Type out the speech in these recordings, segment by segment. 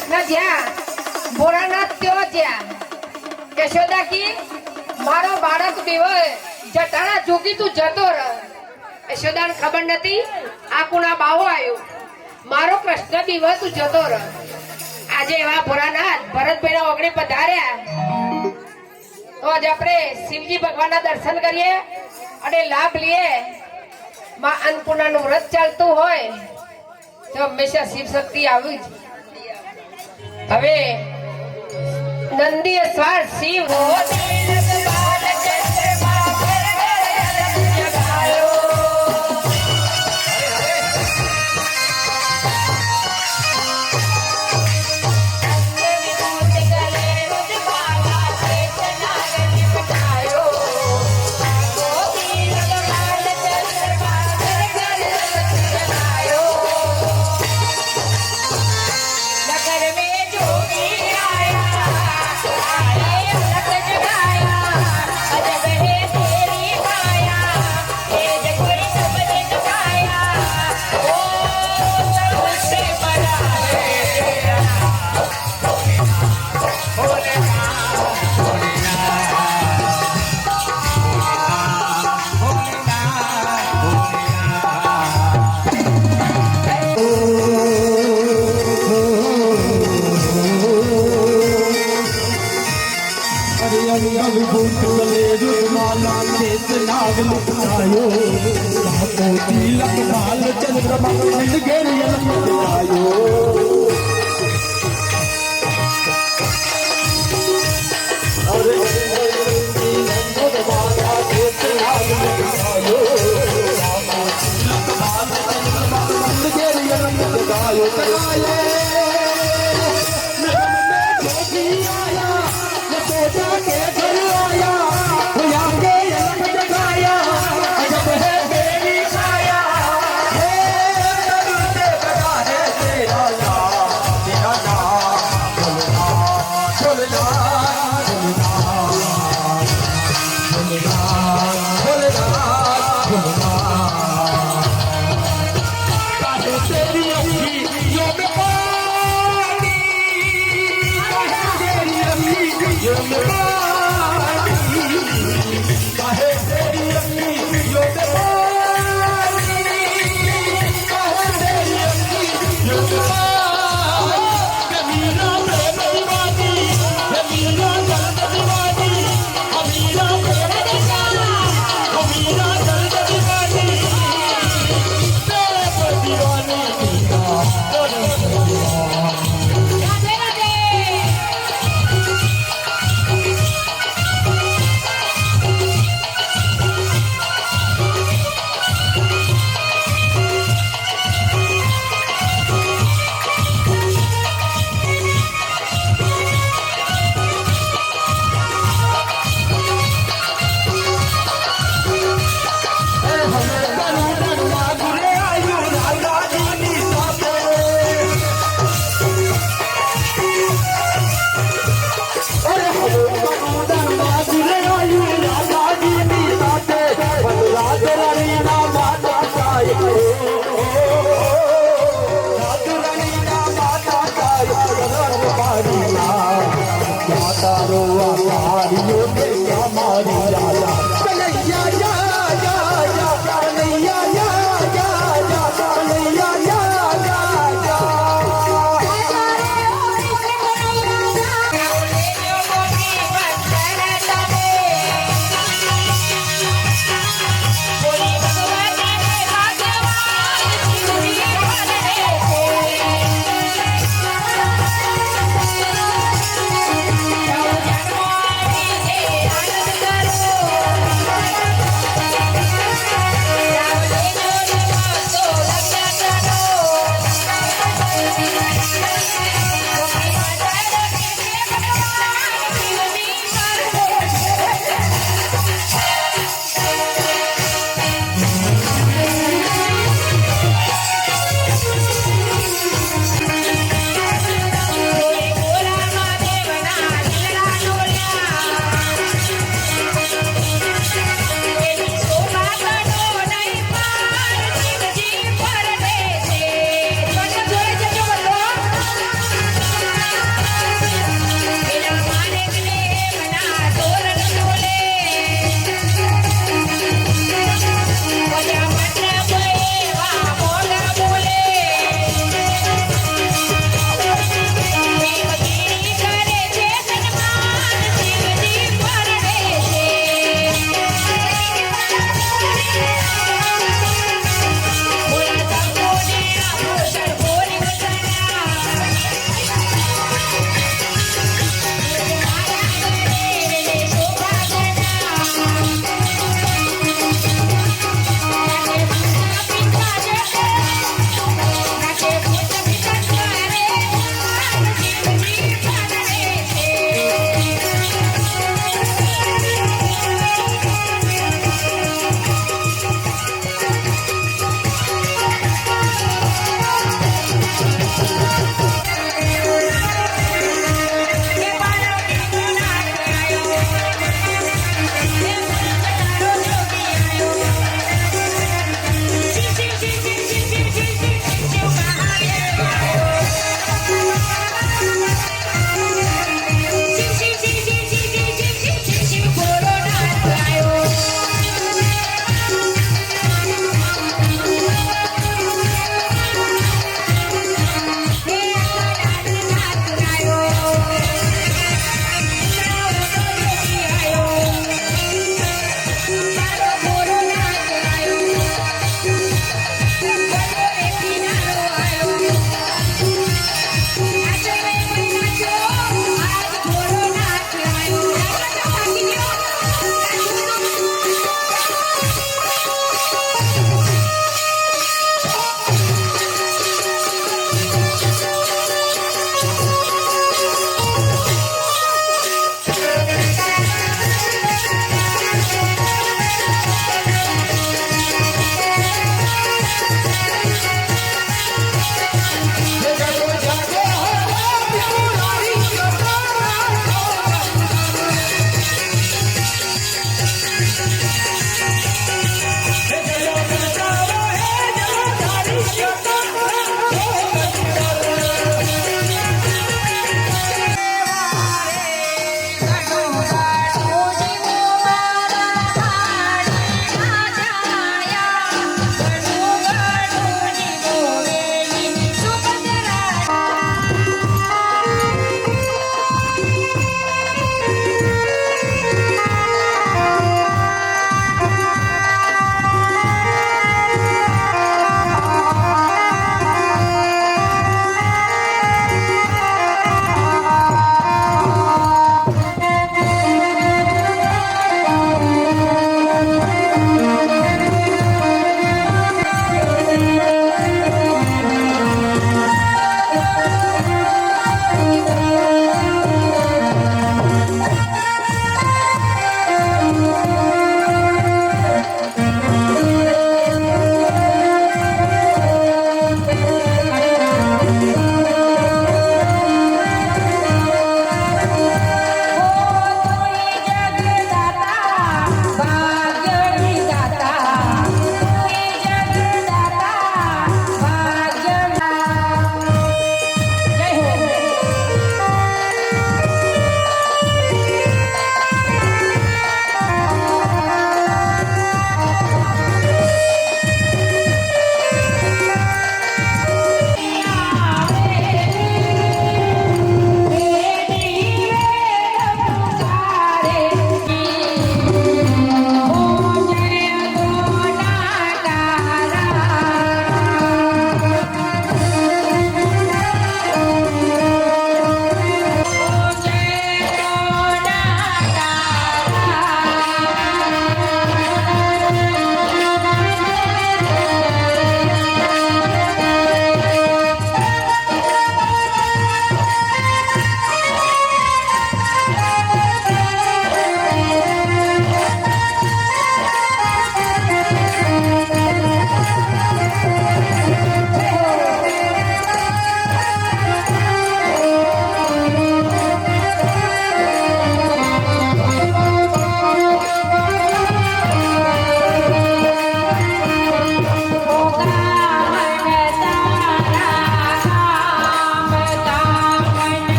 कृष्ण ज्या भोलानाथ त्यो ज्या यशोदा की मारो बाळक देव जटाना जोगी तू जतो र यशोदाने खबर નથી આ કુણા બાવો આવ્યો મારો કૃષ્ણ દેવ તું જતો ર આજે એવા ભોળાનાથ ભરતભાઈના ઓગણે પધાર્યા તો આજ આપણે શિવજી ભગવાનના દર્શન કરીએ અને લાભ લઈએ માં અન્નપૂર્ણાનું વ્રત ચાલતું હોય તો હંમેશા શિવ શક્તિ આવી જ હવે નંદી સ્વાર શિવ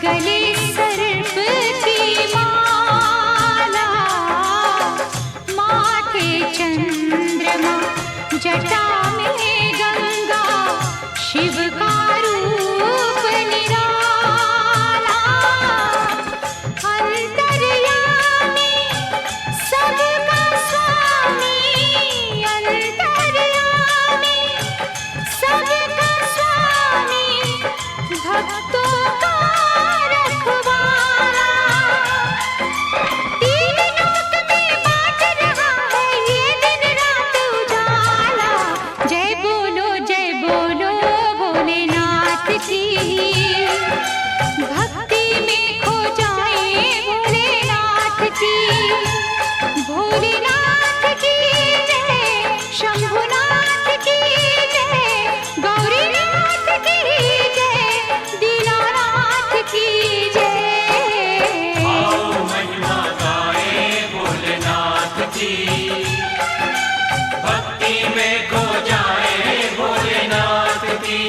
गले सर्प की माला, माथे चंद्रमा, जटा में गंगा, शिव का रूप निराला। अंतर्यामी सबका स्वामी, अंतर्यामी सबका स्वामी, भक्तों का रखवाला। तीन लोक में बाँट रहा है ये दिन रात उजाला। जय बोलो भोलेनाथ की, भक्ति में खो जाए भोलेनाथ की। भोलेनाथ की जय, शंभुनाथ की जय, गौरीनाथ की जय, दीनानाथ की जय। आओ महिमा गाए भोलेनाथ की, भक्ति में खो जाए भोलेनाथ की।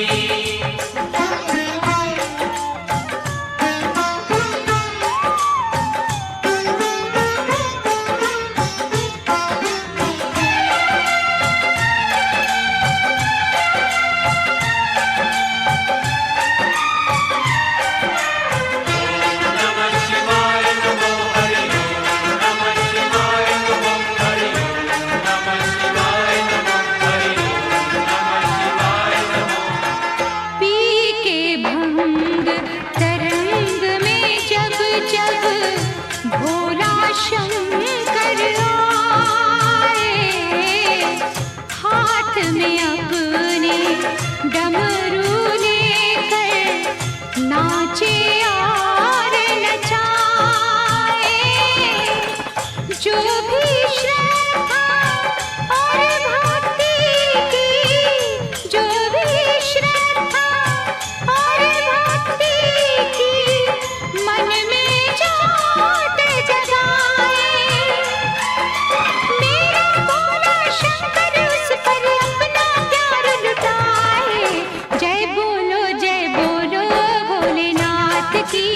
नमः शिवाय नमो हरि ओम, नमः शिवाय नमो हरि ओम, नमः शिवाय नमो हरि ओम, नमः शिवाय नमो। पी के भंग तरंग में जब जब भोला शंकर आए, हाथ में अपने डमरू लेकर नाचे और नचाए। जो भी श्रद्धा और भक्ति की, जो भी श्रद्धा और भक्ति की, मन में जोत जगाए। मेरा भोला शंकर उस पर अपना प्यार लुटाए। जय बोलो भोलेनाथ की,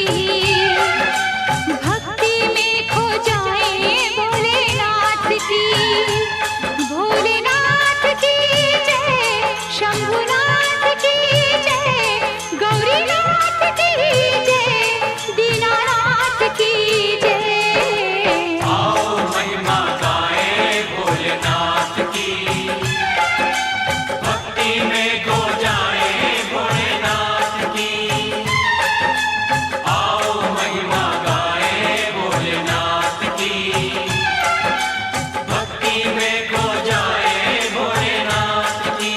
भक्ति में खो जाए भोलेनाथ की। भोलेनाथ की जय, शंभुनाथ की जय, गौरीनाथ की जय, दीनानाथ की जय। आओ महिमा गाए भोलेनाथ की, भक्ति में खो जाए भोलेनाथ की। आओ महिमा गाए भोलेनाथ की, भक्ति में खो जाए भोलेनाथ की।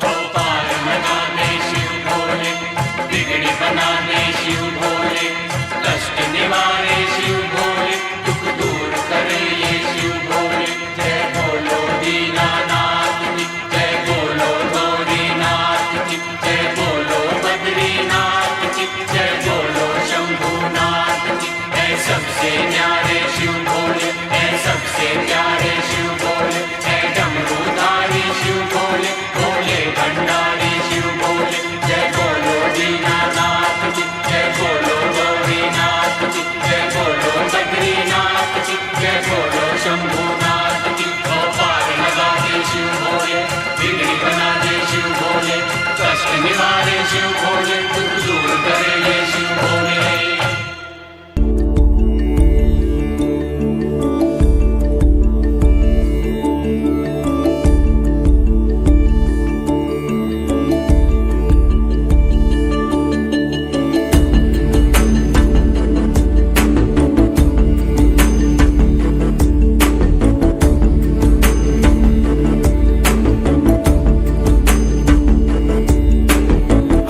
भोपाल मनाने शिव भोले, बिगड़ी बनाने शिव भोले, कष्ट निवारे शिव भोले, दुख दूर करे ये शिव भोले। जय बोलो दीनानाथ की, जय बोलो गौरीनाथ की, जय बोलो बद्रीनाथ की, जय बोलो शंभुनाथ की। है सबसे न्यारे शिव भोले, है सबसे प्यारे शिव भोले, है डमरूधारी शिव भोले, भोले भंडारी शिव भोले। जय बोलो दीनानाथ की, जय बोलो गौरीनाथ की, जय बोलो बद्रीनाथ की, जय बोलो शंभुनाथ की। पार लगा दे शिव भोले, बिगड़ी बना दे शिव भोले, कष्ट निवारे शिव भोले, दुख दूर करे ये शिव भोले।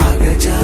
आग जा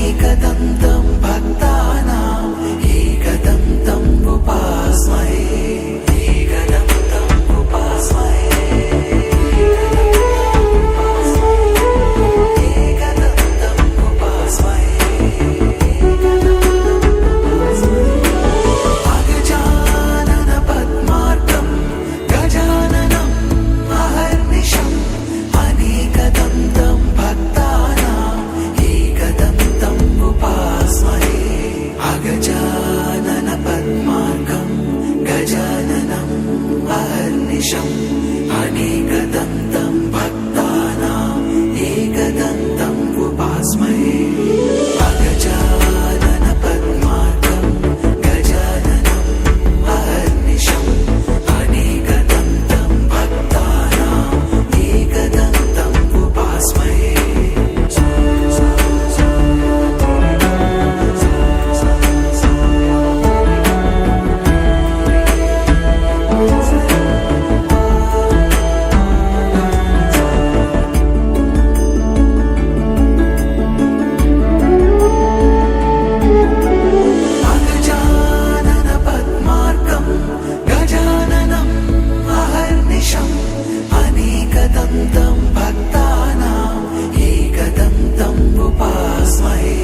एकदन्तं भक्तानां एकदन्तम् उपास्महे एकदन्तम् उपास्महे एकदन्तम् उपास्महे अगजानन पद्मार्कं गजाननम् अहर्निशम् अनेकदन्तं भक्तानाम् एकदन्तम् उपास्महे अगजानन पद्मार्कं गजाननम् अहर्निशम् अनेकदन्तं भक्तानाम् एकदन्तम् उपास्महे अगजानन पद्मार्कं गजाननम् अहर्निशम् अनेकदन्तं भक्तानाम् एकदन्तम् उपास्महे अगजानन पद्मार्कं गजाननम् अहर्निशम् अनेकदन्तं भक्तानाम् एकदन्तम् उपास्महे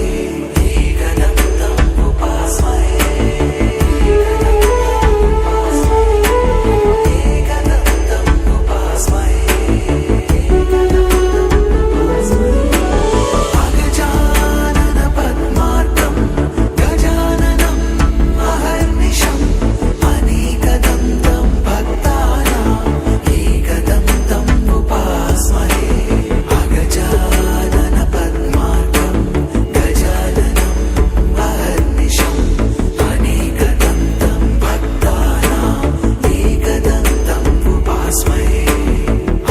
एकदन्तम् उपास्महे एकदन्तम् उपास्महे अगजानन पद्मार्कं गजाननम् अहर्निशम् अनेकदन्तं भक्तानाम् एकदन्तम् उपास्महे अगजानन पद्मार्कं गजाननम् अहर्निशम् अनेकदन्तं भक्तानाम् एकदन्तम् उपास्महे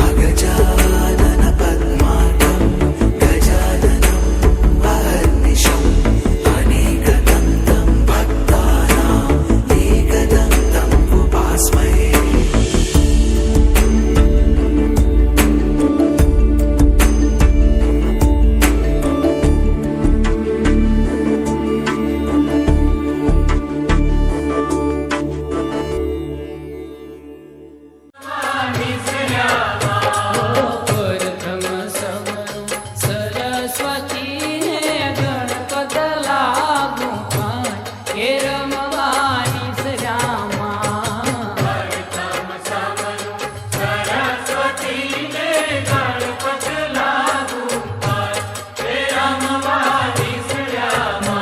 अगजानन पद्मार्कं गजाननम् अहर्निशम् अनेकदन्तं भक्तानाम् एकदन्तम् उपास्महे प्रथम समरू सरस्वतीने गणपत लागू पाय हे रमवानी सरामा प्रथम समरू सरस्वतीने गणपत लागू पाय हे रमवानी श्यामा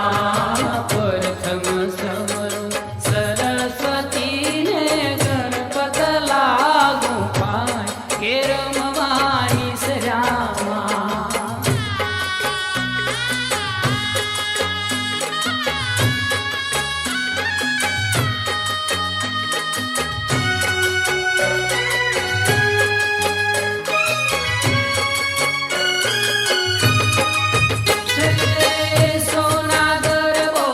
प्रथम समरू सरस्वतीने गणपत लागू पाय हे रमवानी सरामा सोना गरबो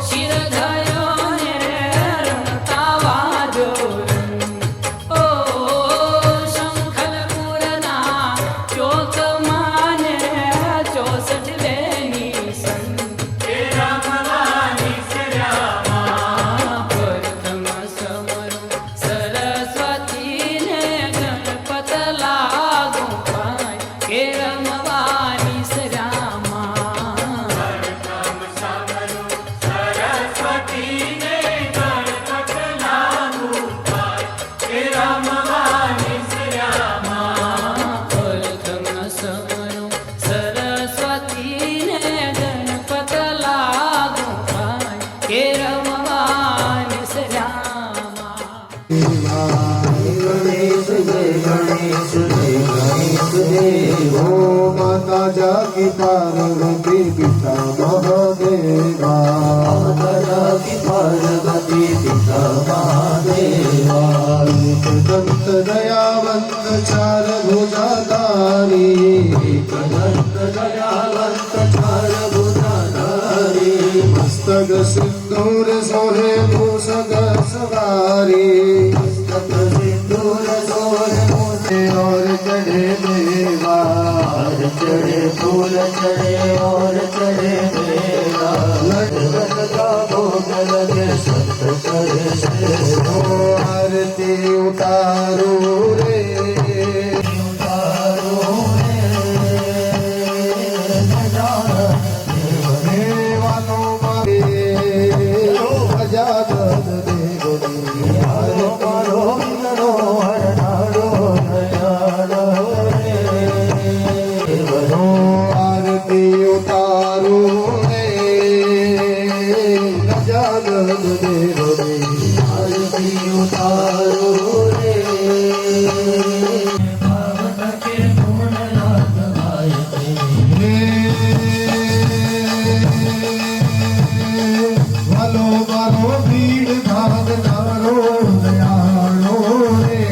शिर धरो ने रमता वाजो ओ शंखलपुरना चोक माने 64 लेनी सन हे रमवानी श्यामा प्रथम समरू सरस्वतीने गणपत लागू पाय हे रमवानी सरामा प्रथम समरू सरस्वतीने गणपत लागू पाय हे रमवानी श्यामा प्रथम समरू सरस्वतीने गणपत लागू पाय हे रमवानी सरामा गणेश जय गणेश देव माता जाकी पार्वती पिता महादेवा माता जाकी पार्वती पिता महादेवा दंत दयावंत चार भुजाधारी दंत दयावंत चार भुजाधारी मस्तक सिंदूर सोहे मूषक सवारी मस्तक सिंदूर सोहे मूषक और चढ़े देवा चढ़े फूल चढ़े और चढ़े मेला लगन का भोग लगे संत करे सेवा आरती उतारो रे उतारो रे देवानो मारे गजानन देवनी हर पारो विघ्नो हरनारो दयाळो रे देवनो आरती उतारो रे गजानन देवनी आरती उतारो रे भावना के गुण राग गायते भलो मारो भीड़ भागनारो दयाळो रे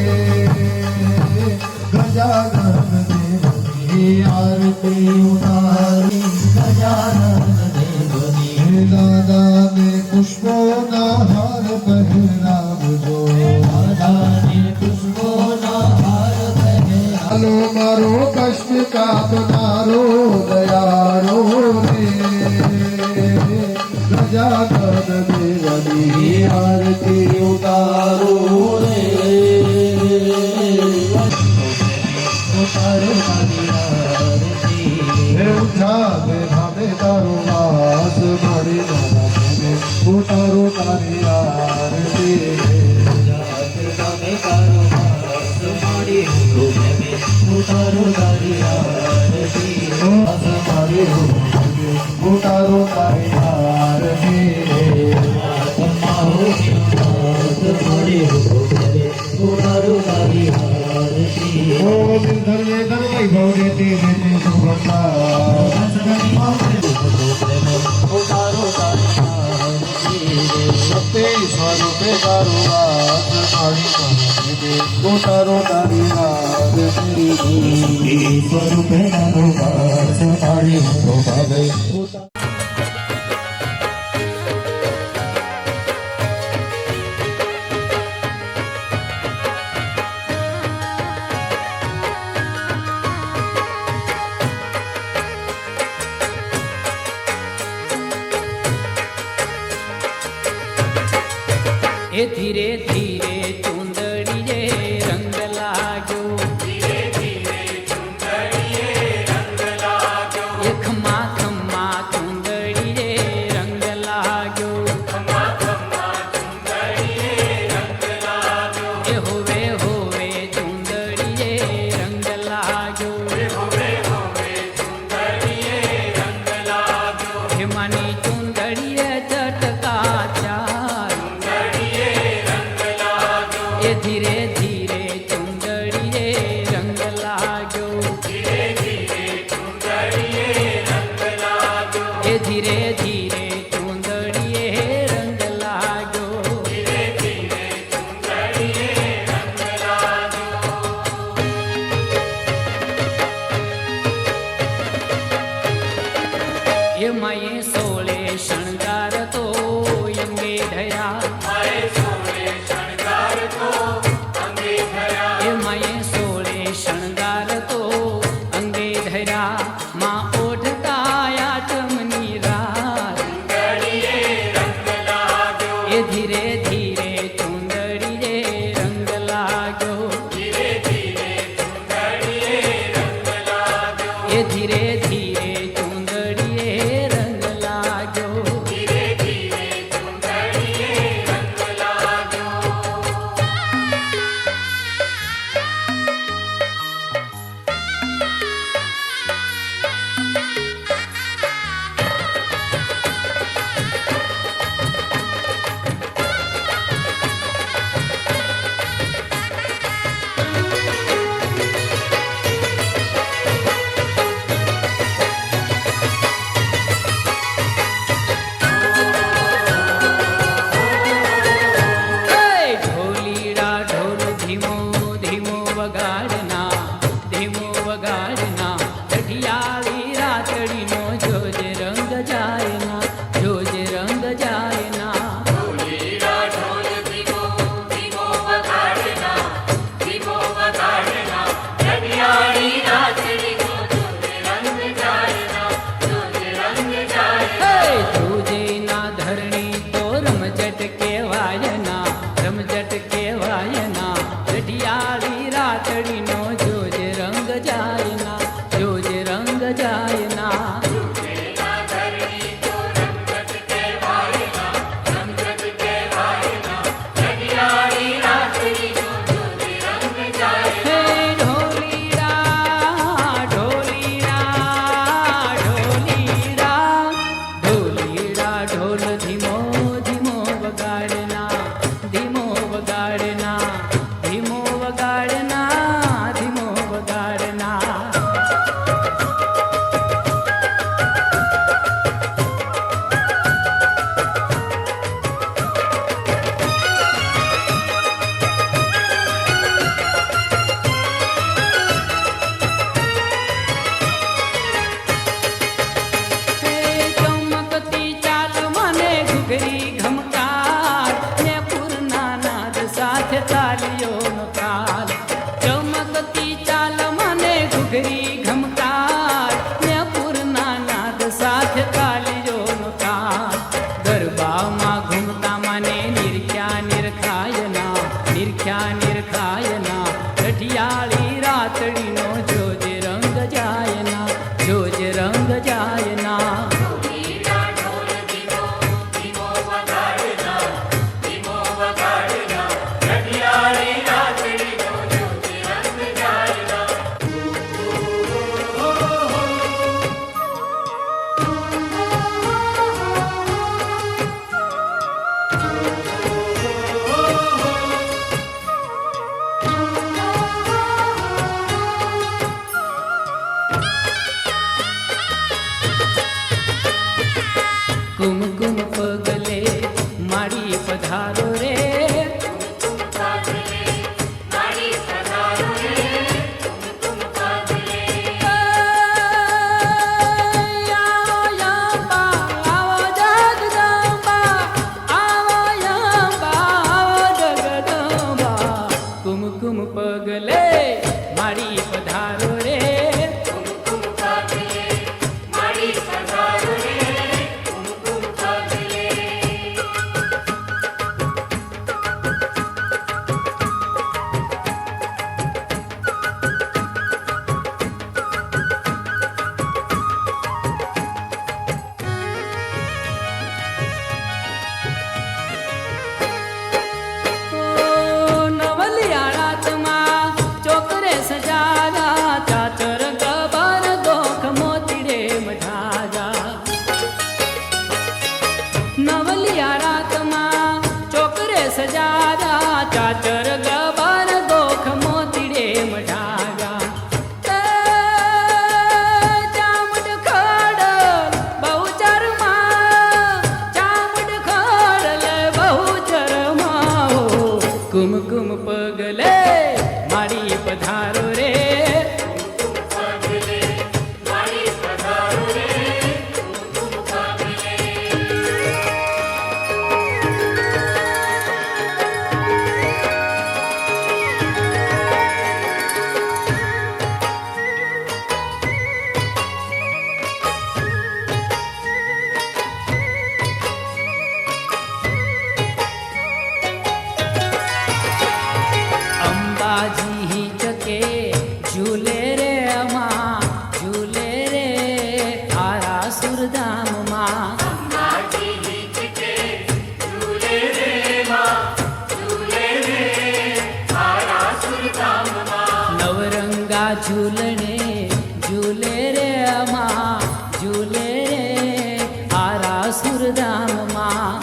गजानन देवनी आरती उतारी गजानन देवनी दादा ने पुष्पो ना हार पहरावजो दादा ने पुष्पो ना हार पहरावजो मारो कष्ट का बनारो दयाळो रे गजानन देवनी आरती उतारो रे उतारो आरती हे उठावे भावे तारो वास मारे दादा में उतारो तारी आरती उठावे भावे तारो वास मारे उतारो तारी आरती वास मारे उतारो तारी आरती उतारो तारी आरती ओ धर्मे धर्म वैभव देती देती सुभद्रा उतारो तारी आरती सत्य स्वरूपे तारो वास मारी उतारो तारी आरती स्वरूपे तारो वास मारी भावे એ ધીરે ધીરે ચુંદડીએ રંગ લાગ્યો ધીરે ધીરે ચુંદડીએ રંગ લાગ્યો એ ખમા ખમા ચુંદડીએ રંગ લાગ્યો ખમા ખમા ચુંદડીએ રંગ લાગ્યો એ હોવે હોવે ચુંદડીએ રંગ લાગ્યો એ હોવે હોવે ચુંદડીએ રંગ લાગ્યો હે માની ચુંદડીએ ચટકા ચાર धीरे धीरे चुंदड़िए रंग लाग्यो धीरे धीरे चुंदड़िए रंग लाग्यो ए धीरे धीरे चुंदड़िए रंग लाग्यो धीरे धीरे चुंदड़िए रंग लाग्यो ये माये सोले शणगार तो यंगे ढया माये सोले शणगार तो अंगे धरा ये माये सोले शणगार तो अंगे धरा माँ ओढ़ता आटमनी रात चुंदड़िए रंग लाग्यो ये धीरे धीरे चुंदड़िए रंग लाग्यो धीरे धीरे चुंदड़िए रंग लाग्यो ये धीरे धीरे चुंदड़िए रंग लाग्यो धीरे धीरे चुंदड़िए रंग लाग्यो ઢોલ ધીમો ધીમો વગાડના, ધીમો વગાડના, ધીમો વગાડના, ધીમો વગાડના. ચમકતી ચાલ મને ઘૂઘરી ઘમકાર ને પૂરના નાદ સાથે તાલીઓનો તાલ. ચમકતી ચાલ મને ઘૂઘરી ઘમકાર ને પૂરના નાદ સાથે તાલીઓનો તાલ. ગરબામાં ઘૂમતા મને નિરખ્યા નિરખાયના, નિરખ્યા નિરખાયના. રઢિયાળી રાતડીનો જોજે રંગ જાયના, જોજે રંગ જાયના. કુમકુમ પગલે મારી પધારો રે, કુમકુમ પગલે મારી પધારો રે. નવલિયાળાતમાં ચોકરે સજારા, ચાચર ગબર ગોખ મોતીડે મઢાજા. નવલિયાળાતમાં ચોકરે સજારા, ચાચર ગબર ગોખ મોતીડે મઢાજા. ચામડ ખડલ બહુ ચરમાં, ચામડ ખડલ બહુ ચરમાં. કુમકુમ પગલે મારી પધારો રે. અંબાજી ચકે ઝૂલે રે અમા, ઝૂલે રે આરા સુરધામમાં. નવરંગા ઝૂલણે ઝૂલે રે અમા, ઝૂલે રે આરા સુરધામમાં.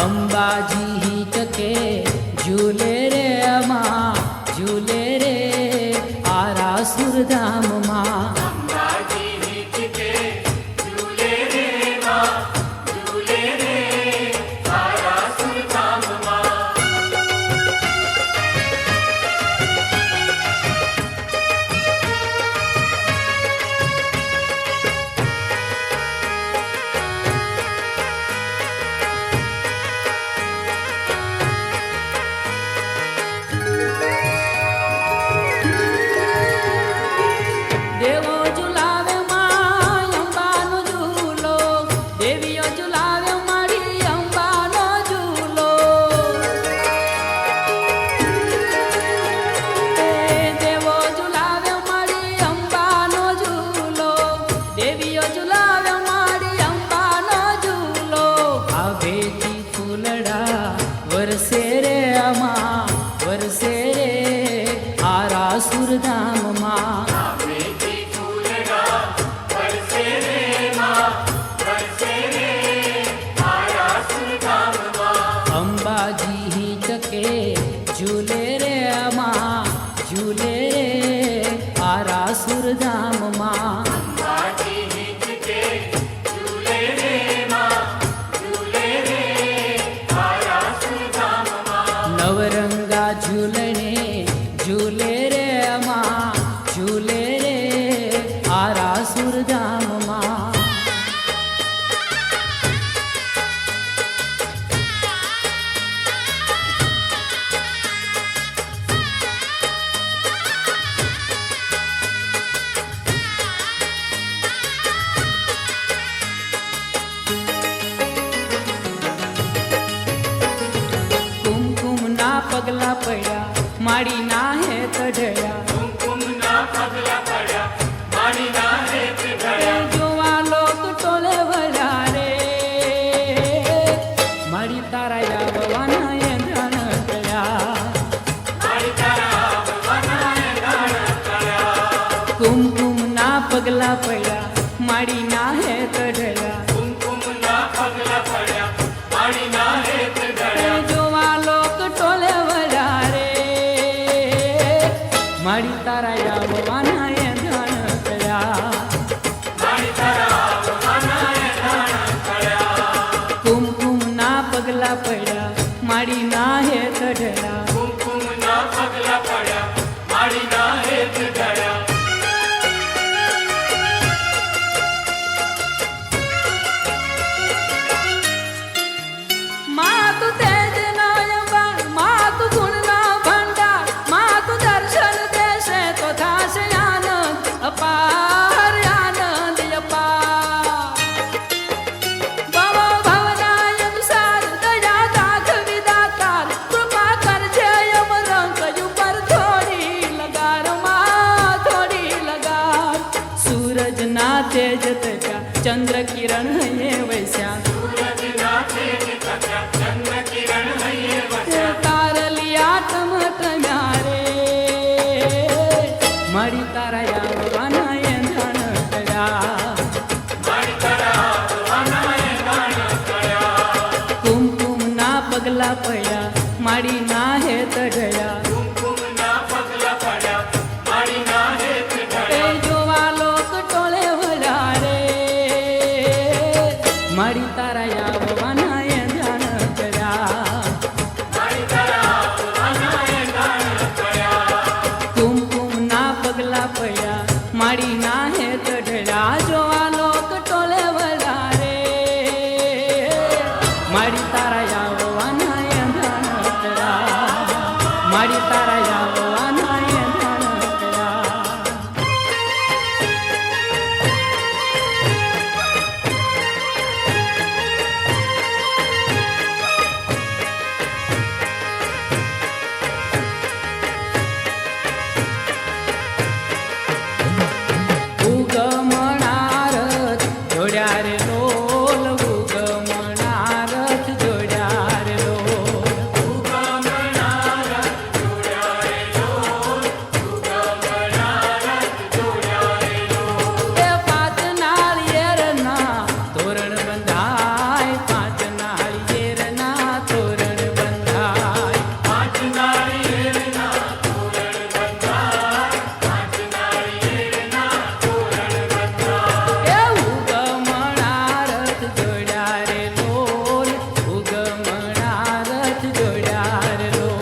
અંબાજી ચકે ઝૂલે રે અમા, ઝૂલે રે આરા સુરધામમાં. દેવો સુરધામમાં मीठी फूलड़ा बरसे रे माँ बरसे रे आया सुरधाम माँ અંબાજી હિંચકે ઝૂલે રે અમા ઝૂલે રે આરા સુરધામમાં बाजी हिंच के झूले रे माँ झूले रे आया सुरधाम माँ નવરંગા ઝૂલણે ઝૂલે રે અમા ઝૂલે રે આરા સુરધામમાં કુમકુમના પગલા પડ્યા માડી ના હે તઢયા कुमकुम ना पगला पड़ा मानी ना हेत धड़ा જોવા લોક ટોલે વળ્યા રે માડી તારા આવવાના એ ધણ ગયા मारी तारा बनाए गाना करा કુમકુમના પગલા પડ્યા માડી ના હે તઢયા कुमकुम ना पगला पड़ा मानी ना हेत धड़ा જોવા લોક ટોલે વળ્યા રે માડી તારા આવવાના એ ધણ ગયા मारी तारा बनाए गाना करा કુમકુમના પગલા પડ્યા માડી ના હે તઢયા कुमकुम ना पगला पड़ा मारी ना हेत धड़ा માં તું તેજ નયવા માં તું ગુણના ભંડાર માં તું દર્શન દેશે તો થાશે આનંદ અપાર આનંદ અપાર ભવ ભવના અનુસાર દયા દાખવી દાતાર કૃપા કરજે અમરંક ઉપર થોડી લગાર માં થોડી લગાર સૂરજના તેજ તજા ચંદ્ર કિરણ હૈયે વૈસ્યા सूरज ना तेज तका चंद्र किरण हइये वसा તારલિયા ટમટમ્યા રે મારી તારા આવવાના એ ધણ ગયા मारी तारा बनाए गाना करा કુમકુમના પગલા પડ્યા માડી ના હે તઢયા कुमकुम ना पगला पड़ा मारी ना हेत એ धड़ा જોવા લોક ટોળે વળ્યા રે મારી તારા આવવાના એ ધણ ગયા मारी तारा बनाए गाना करा કુમકુમના પગલા પડ્યા માડી ના હે તઢયા જોવા લોક ટોલે વળ્યા રે માડી તારા આવવાના એ ધણ ગયા માડી તારા આવવાના એ ધણ ગયા ઉગમણારથ જોડ્યા રે લોલ ઉગમણારથ જોડ્યા રે લોલ એ પાંચ નાળિયેરના તોરણ બંધાય પાંચ નાળિયેરના તોરણ બંધાય पाँच नारियल ना तोरण बंधाय पाँच नारियल ना तोरण बंधाय એ ઉગમણારથ જોડ્યા રે લોલ ઉગમણારથ જોડ્યા રે લોલ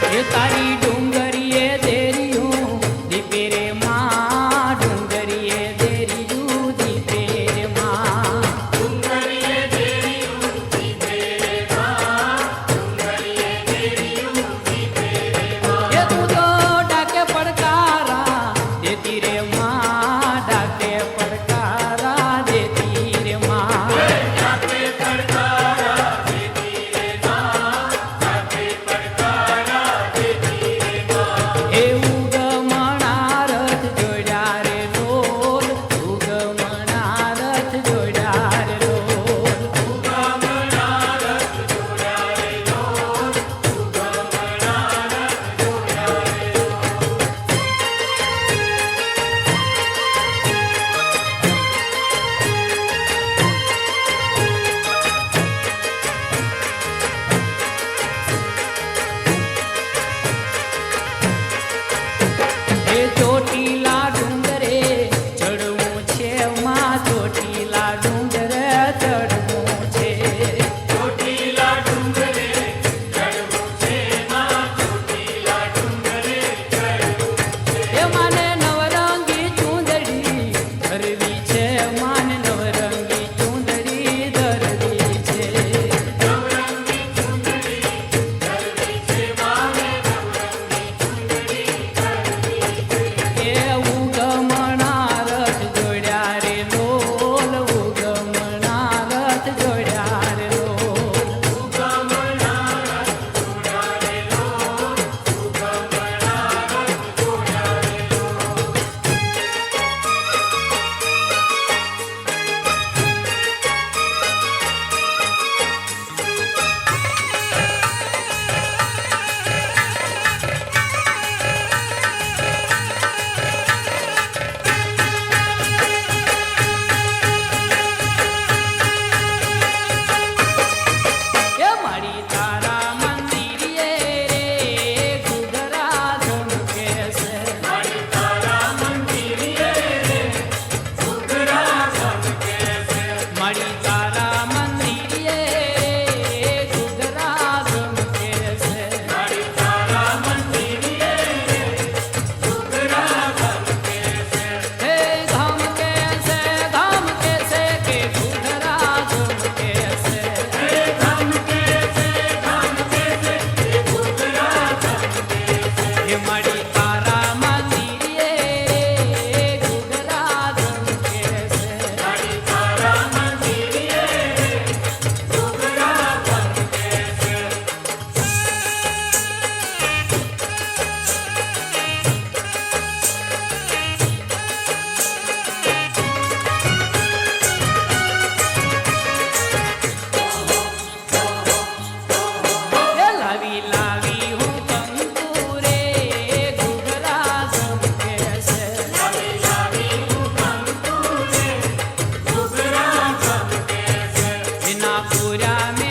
એ તારી ડુંગરીએ દેરિયું દીપે રે માં ડુંગરીએ દેરિયું દીપે રે માં એ તું તો ડાકે પડકારા દેતી રે માં ડાકે પડકારા દેતી રે માં એના પૂરા